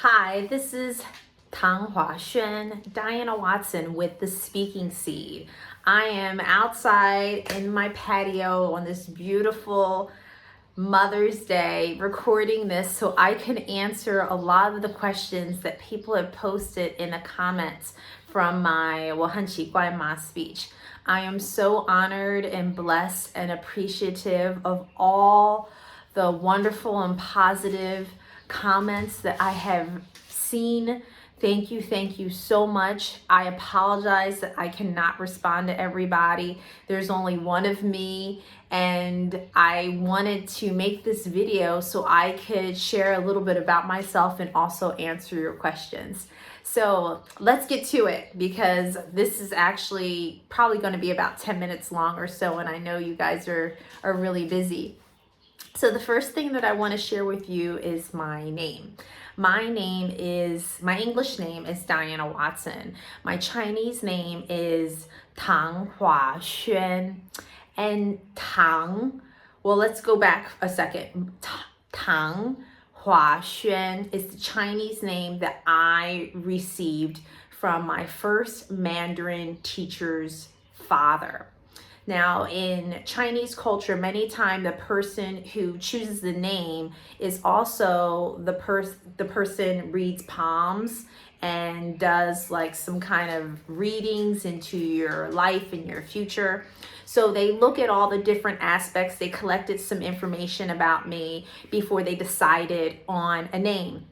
Hi, this is Tang Huaxuan, Diana Watson with The Speaking Seed. I am outside in my patio on this beautiful Mother's Day recording this so I can answer a lot of the questions that people have posted in the comments from my 我很奇怪 speech. I am so honored and blessed and appreciative of all the wonderful and positive comments that I have seen. Thank you so much. I apologize that I cannot respond to everybody. There's only one of me, and I wanted to make this video so I could share a little bit about myself and also answer your questions. So let's get to it, because this is actually probably going to be about 10 minutes long or so, and I know you guys are really busy. So the first thing that I want to share with you is my name. My English name is Diana Watson. My Chinese name is Tang Huaxuan. And Tang, well, let's go back a second. Tang Huaxuan is the Chinese name that I received from my first Mandarin teacher's father. Now, in Chinese culture, many times the person who chooses the name is also the person reads palms and does like some kind of readings into your life and your future. So they look at all the different aspects. They collected some information about me before they decided on a name.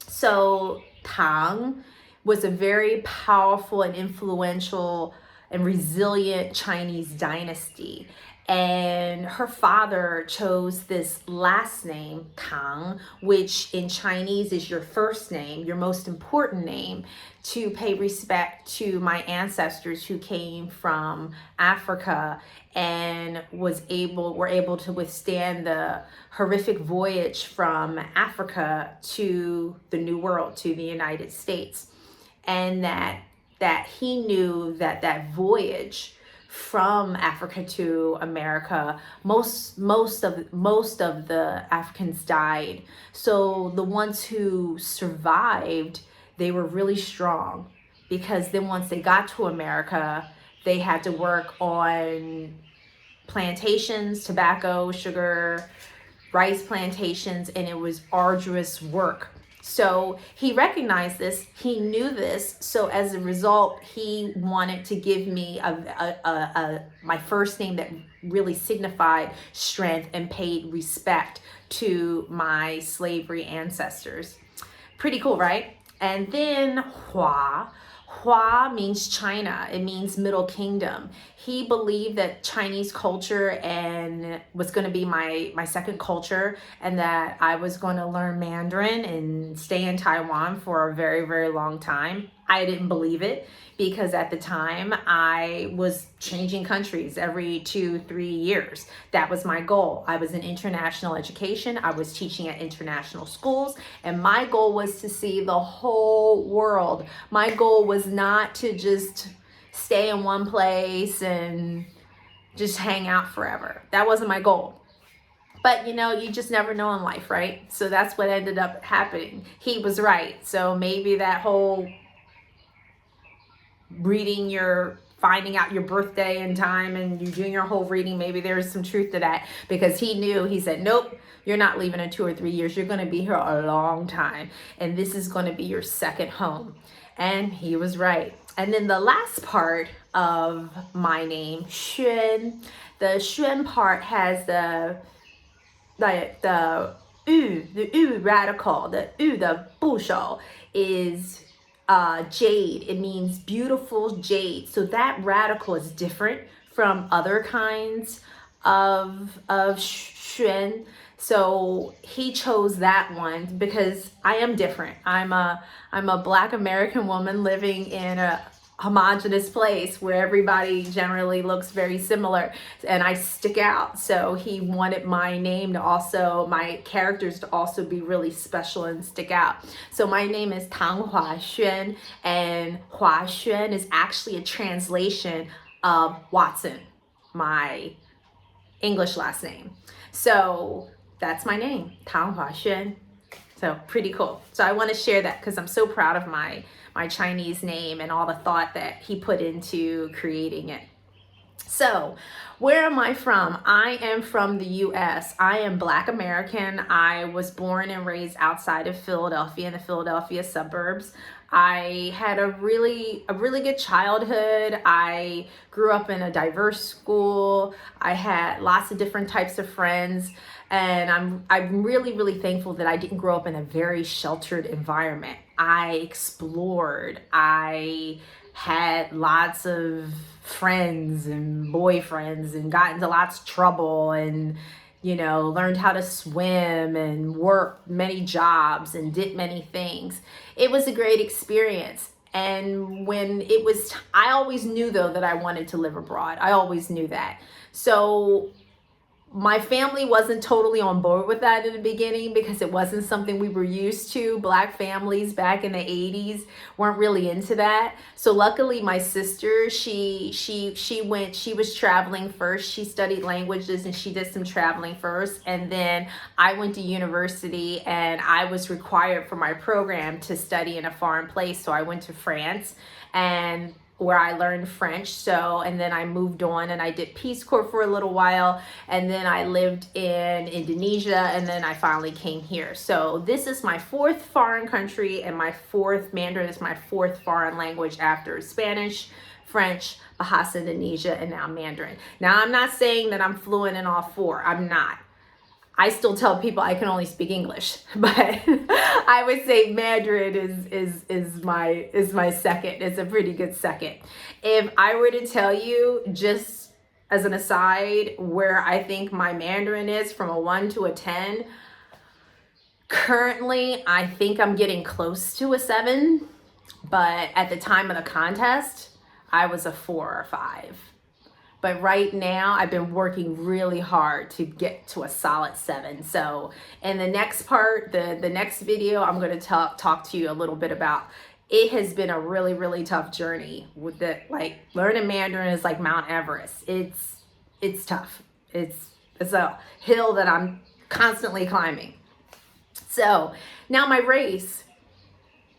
So Tang was a very powerful and influential and resilient Chinese dynasty. And her father chose this last name, Tang, which in Chinese is your first name, your most important name, to pay respect to my ancestors who came from Africa and were able to withstand the horrific voyage from Africa to the New World, to the United States. And that he knew that voyage from Africa to America, most of the Africans died. So the ones who survived, they were really strong, because then once they got to America, they had to work on plantations, tobacco, sugar, rice plantations, and it was arduous work. So he recognized this, he knew this, so as a result, he wanted to give me my first name that really signified strength and paid respect to my slavery ancestors. Pretty cool, right? And then Hua means China. It means Middle Kingdom. He believed that Chinese culture and was going to be my second culture, and that I was going to learn Mandarin and stay in Taiwan for a very, very long time. I didn't believe it, because at the time I was changing countries every 2-3 years. That was my goal. I was in international education. I was teaching at international schools, and my goal was to see the whole world. My goal was not to just stay in one place and just hang out forever. That wasn't my goal. But you just never know in life, right? So that's what ended up happening. He was right. So maybe that whole finding out your birthday and time and you doing your whole reading, maybe there's some truth to that, because he said, nope, you're not leaving in 2 or 3 years. You're going to be here a long time, and this is going to be your second home. And he was right. And then the last part of my name, Xuan, the Xuan part has the yu radical, the 部首 is jade. It means beautiful jade. So that radical is different from other kinds of xuan. So he chose that one because I am different. I'm a Black American woman living in a homogenous place where everybody generally looks very similar, and I stick out. So he wanted my name to also, my characters to also be really special and stick out. So my name is Tang Huaxuan, and Huaxuan is actually a translation of Watson, my English last name. So that's my name, Tang Huaxuan. So pretty cool. So I want to share that because I'm so proud of my Chinese name and all the thought that he put into creating it. So where am I from? I am from the US. I am Black American. I was born and raised outside of Philadelphia in the Philadelphia suburbs. I had a really good childhood. I grew up in a diverse school. I had lots of different types of friends, and I'm really thankful that I didn't grow up in a very sheltered environment. I explored. I had lots of friends and boyfriends and got into lots of trouble and learned how to swim and worked many jobs and did many things. It was a great experience. And when it was, I always knew though that I wanted to live abroad. I always knew that. So my family wasn't totally on board with that in the beginning because it wasn't something we were used to. Black families back in the 80s weren't really into that. So luckily my sister, she was traveling first. She studied languages and she did some traveling first. And then I went to university and I was required for my program to study in a foreign place. So I went to France and where I learned French. And then I moved on and I did Peace Corps for a little while. And then I lived in Indonesia and then I finally came here. So this is my fourth foreign country and Mandarin is my fourth foreign language after Spanish, French, Bahasa Indonesia, and now Mandarin. Now I'm not saying that I'm fluent in all four. I'm not. I still tell people I can only speak English, but I would say Mandarin is my second. It's a pretty good second. If I were to tell you, just as an aside, where I think my Mandarin is from a 1 to a 10, currently I think I'm getting close to a 7, but at the time of the contest, I was a 4 or 5. But right now, I've been working really hard to get to a solid 7. So in the next part, the next video, I'm going to talk to you a little bit about, it has been a really tough journey with learning Mandarin is like Mount Everest. It's tough. It's a hill that I'm constantly climbing. So now my race.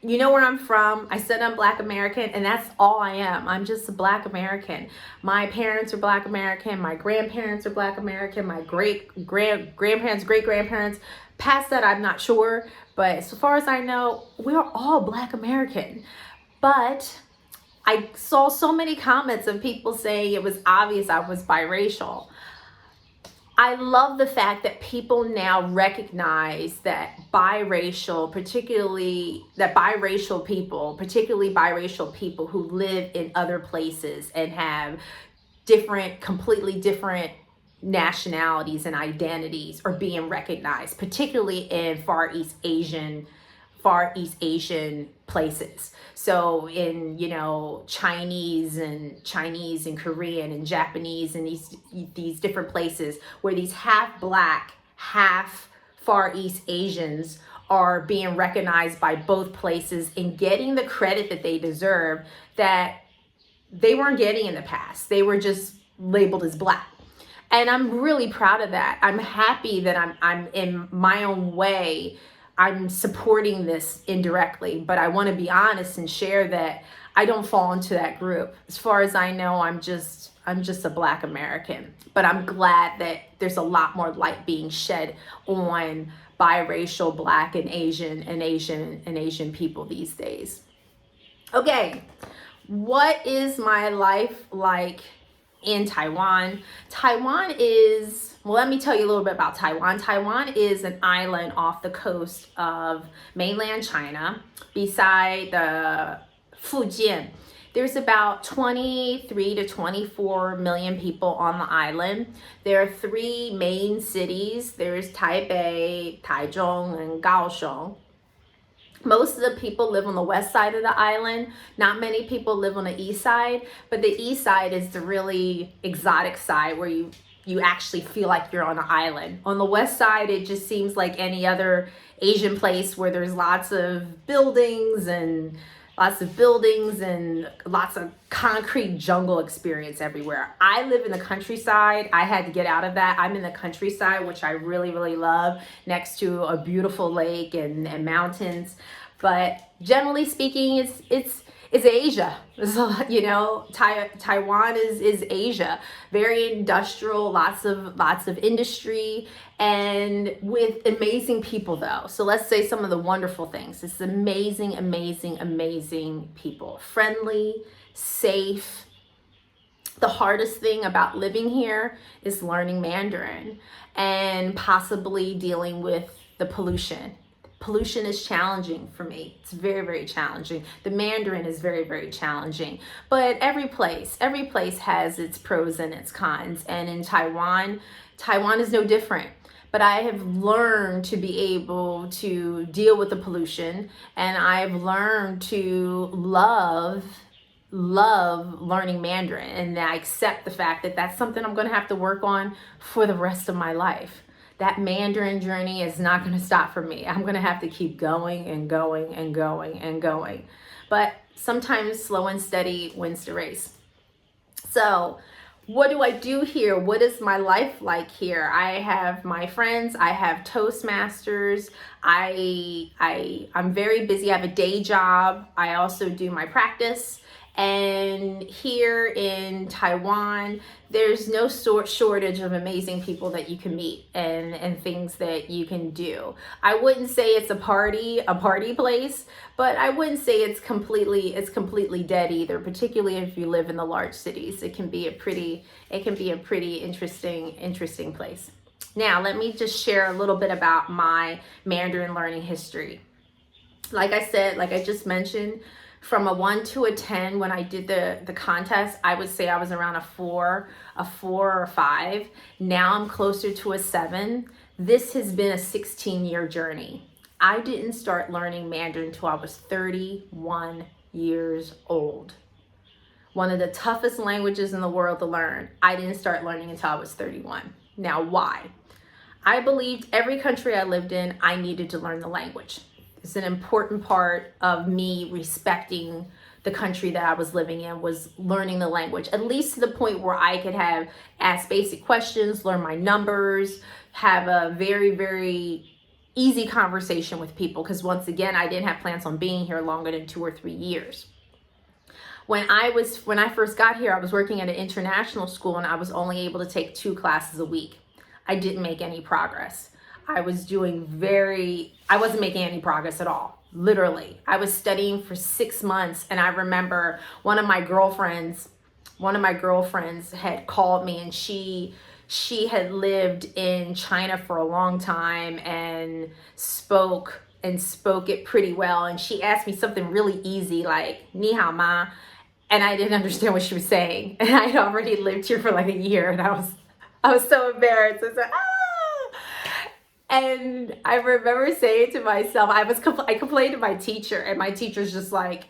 You know where I'm from. I said I'm Black American, and that's all I am. I'm just a Black American. My parents are Black American. My grandparents are Black American. My grandparents, great-grandparents. Past that, I'm not sure. But so far as I know, we're all Black American. But I saw so many comments of people saying it was obvious I was biracial. I love the fact that people now recognize that particularly biracial people who live in other places and have completely different nationalities and identities are being recognized, particularly in Far East Asian places. So in, Chinese and Korean and Japanese and these different places where these half Black, half Far East Asians are being recognized by both places and getting the credit that they deserve that they weren't getting in the past. They were just labeled as Black. And I'm really proud of that. I'm happy that I'm in my own way, I'm supporting this indirectly, but I want to be honest and share that I don't fall into that group. As far as I know, I'm just a Black American, but I'm glad that there's a lot more light being shed on biracial Black and Asian people these days. Okay, what is my life like in Taiwan? Taiwan is, well, let me tell you a little bit about Taiwan. Taiwan is an island off the coast of mainland China beside the Fujian. There's about 23 to 24 million people on the island. There are 3 main cities. There's Taipei, Taichung, and Kaohsiung. Most of the people live on the west side of the island. Not many people live on the east side, but the east side is the really exotic side where you actually feel like you're on an island. On the west side, it just seems like any other Asian place where there's lots of buildings and buildings and lots of concrete jungle experience everywhere. I live in the countryside. I had to get out of that. I'm in the countryside, which I really, really love, next to a beautiful lake and mountains. But generally speaking, it's Asia. So, you know, Taiwan is Asia. Very industrial, lots of industry, and with amazing people though. So let's say some of the wonderful things. It's amazing, amazing, amazing people. Friendly, safe. The hardest thing about living here is learning Mandarin and possibly dealing with the pollution. Pollution is challenging for me. It's very, very challenging. The Mandarin is very, very challenging. But every place has its pros and its cons. And in Taiwan is no different. But I have learned to be able to deal with the pollution, and I've learned to love learning Mandarin, and I accept the fact that that's something I'm going to have to work on for the rest of my life. That Mandarin journey is not going to stop for me. I'm going to have to keep going and going and going and going. But sometimes slow and steady wins the race. So what do I do here? What is my life like here? I have my friends. I have Toastmasters. I'm very busy. I have a day job. I also do my practice. And here in Taiwan, there's no shortage of amazing people that you can meet and things that you can do. I wouldn't say it's a party place, but I wouldn't say it's completely dead either, particularly if you live in the large cities. It can be a pretty interesting place. Now, let me just share a little bit about my Mandarin learning history. Like I just mentioned, from a 1 to a 10, when I did the contest, I would say I was around a 4 or 5. Now I'm closer to a 7. This has been a 16-year journey. I didn't start learning Mandarin until I was 31 years old. One of the toughest languages in the world to learn. I didn't start learning until I was 31. Now, why? I believed every country I lived in, I needed to learn the language. It's an important part of me respecting the country that I was living in, was learning the language, at least to the point where I could ask basic questions, learn my numbers, have a very, very easy conversation with people. Because once again, I didn't have plans on being here longer than 2 or 3 years. When I first got here, I was working at an international school, and I was only able to take 2 classes a week. I didn't make any progress. I wasn't making any progress at all. Literally. I was studying for 6 months, and I remember one of my girlfriends had called me, and she had lived in China for a long time and spoke it pretty well. And she asked me something really easy like, "Ni hao ma?" And I didn't understand what she was saying. And I'd already lived here for like a year, and I was so embarrassed. I was like, And I remember saying to myself, I complained to my teacher, and my teacher's just like,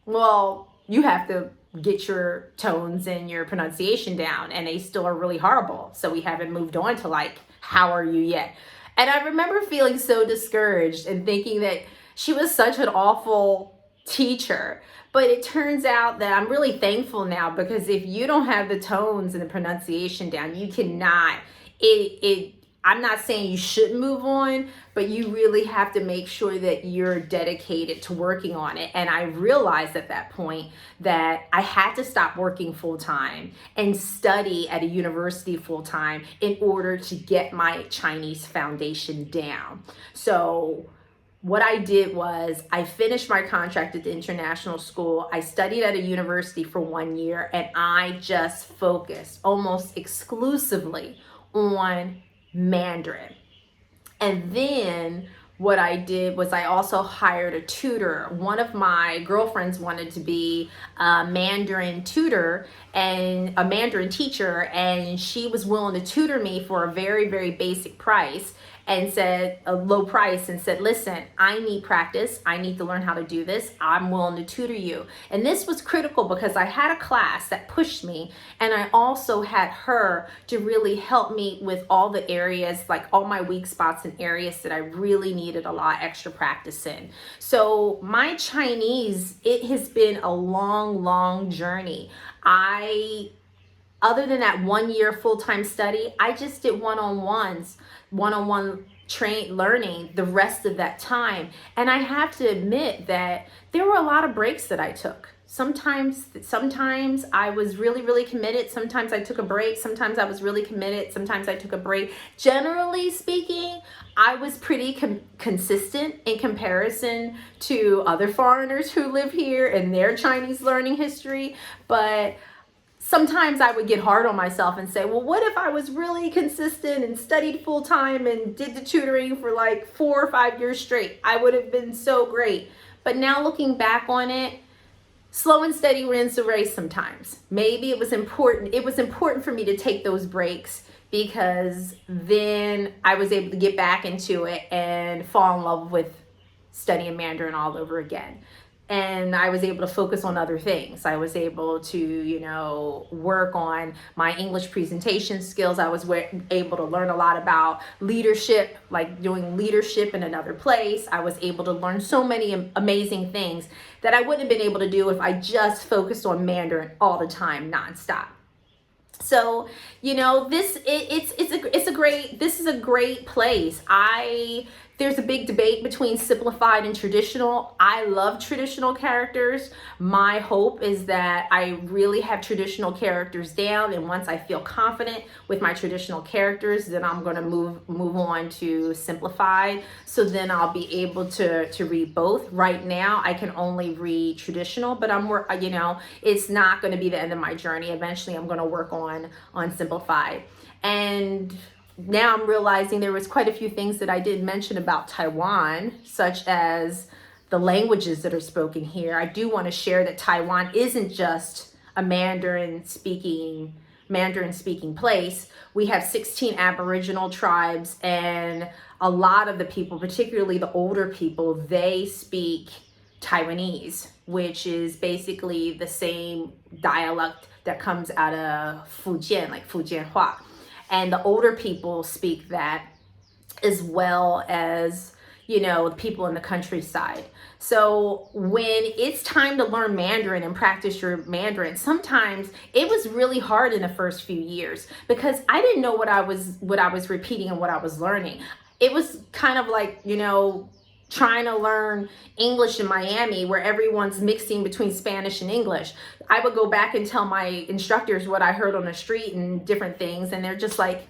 "Well, you have to get your tones and your pronunciation down, and they still are really horrible. So we haven't moved on to like, how are you yet?" And I remember feeling so discouraged and thinking that she was such an awful teacher. But it turns out that I'm really thankful now, because if you don't have the tones and the pronunciation down, you cannot, I'm not saying you shouldn't move on, but you really have to make sure that you're dedicated to working on it. And I realized at that point that I had to stop working full time and study at a university full time in order to get my Chinese foundation down. So what I did was I finished my contract at the international school. I studied at a university for 1 year, and I just focused almost exclusively on Mandarin. And then what I did was I also hired a tutor. One of my girlfriends wanted to be a Mandarin tutor and a Mandarin teacher, and she was willing to tutor me for a very, very basic price. and said a low price and said, listen, I need practice. I need to learn how to do this. I'm willing to tutor you. And this was critical because I had a class that pushed me, and I also had her to really help me with all the areas, like all my weak spots and areas that I really needed a lot extra practice in. So my Chinese, it has been a long journey. Other than that 1 year full-time study, I just did one-on-one learning the rest of that time. And I have to admit that there were a lot of breaks that I took. Sometimes I was really committed. Sometimes I took a break. Sometimes I was really committed. Sometimes I took a break. Generally speaking, I was pretty consistent in comparison to other foreigners who live here and their Chinese learning history. But sometimes I would get hard on myself and say, well, what if I was really consistent and studied full time and did the tutoring for like 4 or 5 years straight? I would have been so great. But now looking back on it, slow and steady wins the race sometimes. Maybe it was important. It was important for me to take those breaks because then I was able to get back into it and fall in love with studying Mandarin all over again. And I was able to focus on other things. I was able to, work on my English presentation skills. I was able to learn a lot about leadership, like doing leadership in another place. I was able to learn so many amazing things that I wouldn't have been able to do if I just focused on Mandarin all the time, nonstop. So, this is a great place. There's a big debate between simplified and traditional. I love traditional characters. My hope is that I really have traditional characters down, and once I feel confident with my traditional characters, then I'm going to move on to simplified. So then I'll be able to read both. Right now, I can only read traditional, but it's not going to be the end of my journey. Eventually, I'm going to work on simplified. And now I'm realizing there was quite a few things that I didn't mention about Taiwan, such as the languages that are spoken here. I do want to share that Taiwan isn't just a Mandarin speaking place. We have 16 Aboriginal tribes, and a lot of the people, particularly the older people, they speak Taiwanese, which is basically the same dialect that comes out of Fujian, like Fujianhua. And the older people speak that, as well as, the people in the countryside. So when it's time to learn Mandarin and practice your Mandarin, sometimes it was really hard in the first few years because I didn't know what I was repeating and what I was learning. It was kind of like, trying to learn English in Miami where everyone's mixing between Spanish and English. I would go back and tell my instructors what I heard on the street and different things, and they're just like,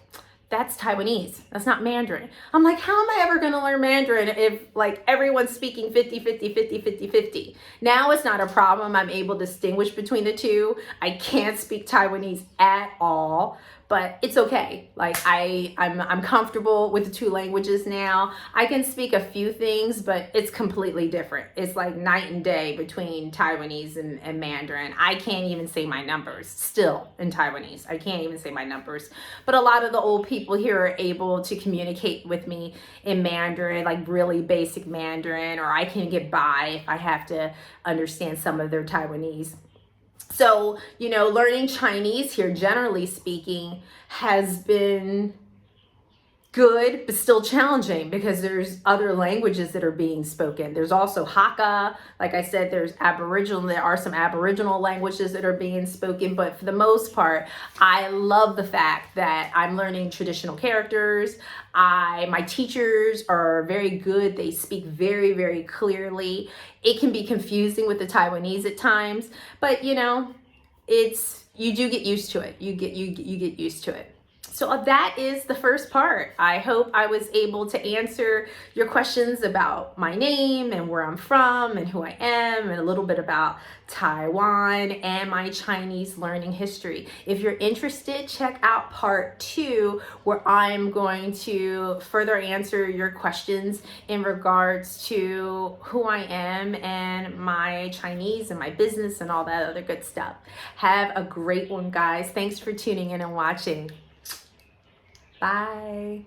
that's Taiwanese. That's not Mandarin. I'm like, how am I ever going to learn Mandarin if like everyone's speaking 50-50? Now it's not a problem. I'm able to distinguish between the two. I can't speak Taiwanese at all, but it's okay. Like I'm comfortable with the two languages now. I can speak a few things, but it's completely different. It's like night and day between Taiwanese and Mandarin. I can't even say my numbers still in Taiwanese. I can't even say my numbers. But a lot of the old people here are able to communicate with me in Mandarin, like really basic Mandarin, or I can get by if I have to understand some of their Taiwanese. So, learning Chinese here, generally speaking, has been good, but still challenging because there's other languages that are being spoken. There's also Hakka. Like I said, there are some Aboriginal languages that are being spoken, but for the most part, I love the fact that I'm learning traditional characters. My teachers are very good. They speak very clearly. It can be confusing with the Taiwanese at times, but you do get used to it. You get used to it. So that is the first part. I hope I was able to answer your questions about my name and where I'm from and who I am and a little bit about Taiwan and my Chinese learning history. If you're interested, check out part 2 where I'm going to further answer your questions in regards to who I am and my Chinese and my business and all that other good stuff. Have a great one, guys. Thanks for tuning in and watching. Bye.